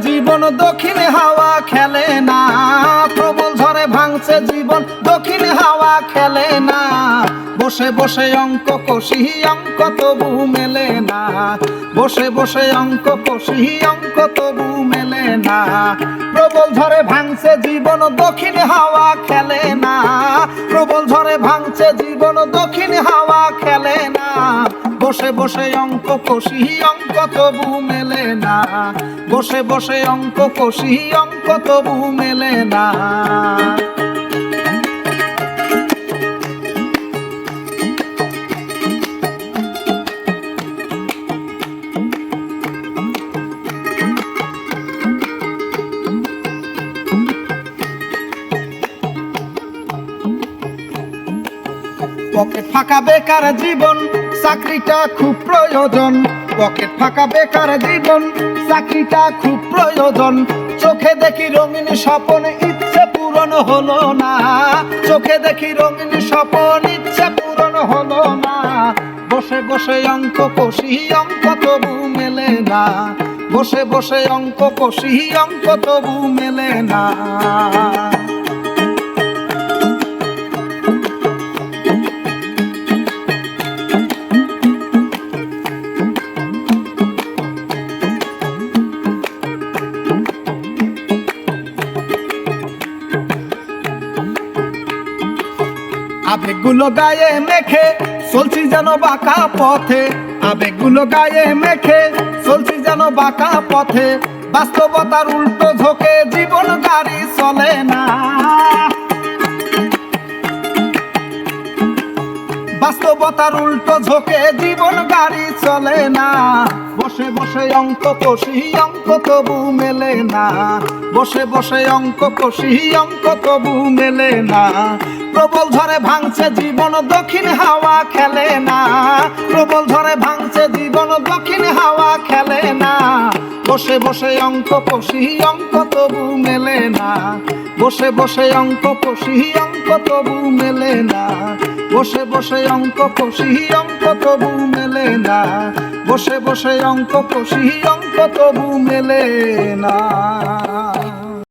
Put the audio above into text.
জীবন দক্ষিণ হাওয়া খেলে না, প্রবল ঝড়ে ভাঙছে জীবন দক্ষিণ হাওয়া খেলে না। বসে বসে অঙ্ক কষি অঙ্ক তবু মেলে না, বসে বসে অঙ্ক কষি অঙ্ক তবু মেলে না। প্রবল ঝড়ে ভাঙছে জীবন দক্ষিণ হাওয়া খেলে না, প্রবল ঝড়ে ভাঙছে জীবন দক্ষিণ হাওয়া খেলে না। বসে বসে অঙ্ক কষি অঙ্ক তবু মেলে না, বসে বসে অঙ্ক কষি অঙ্ক তবু মেলে না। পকেট ফাঁকা বেকার জীবন, চাকরিটা খুব প্রয়োজন। পকেট ফাঁকা বেকার জীবন, চাকরিটা খুব প্রয়োজন। চোখে দেখি রঙিন স্বপ্ন, ইচ্ছে পূরণ হলো না। চোখে দেখি রঙিন স্বপ্ন, ইচ্ছে পূরণ হলো না। বসে বসে অঙ্ক কষি অঙ্ক তবু মেলে না, বসে বসে অঙ্ক কষি অঙ্ক তবু মেলে না। আবেগগুলো গায়ে মেখে চলছি যেন বাঁকা পথে, আবেগগুলো গায়ে মেখে চলছি যেন বাঁকা পথে। বাস্তবতার উল্টো ঝোঁকে জীবন গাড়ি চলে না, বাস্তবতার উল্টো ঝোঁকে জীবন গাড়ি চলে না। বসে বসে অঙ্ক কষি অঙ্ক তবু মেলে না, বসে বসে অঙ্ক কষি অঙ্ক তবু মেলে না। প্রবল ঝড়ে ভাঙছে জীবন দক্ষিণ হাওয়া খেলে না, প্রবল ঝড়ে ভাঙছে জীবন দক্ষিণ হাওয়া খেলে না। বসে বসে অঙ্ক কষি অঙ্ক তবু মেলে না, বসে বসে অঙ্ক কষি অঙ্ক তবু মেলে না। বসে বসে অঙ্ক কষি অঙ্ক তবু মেলে না, বসে বসে অঙ্ক কষি অঙ্ক তবু মেলে না।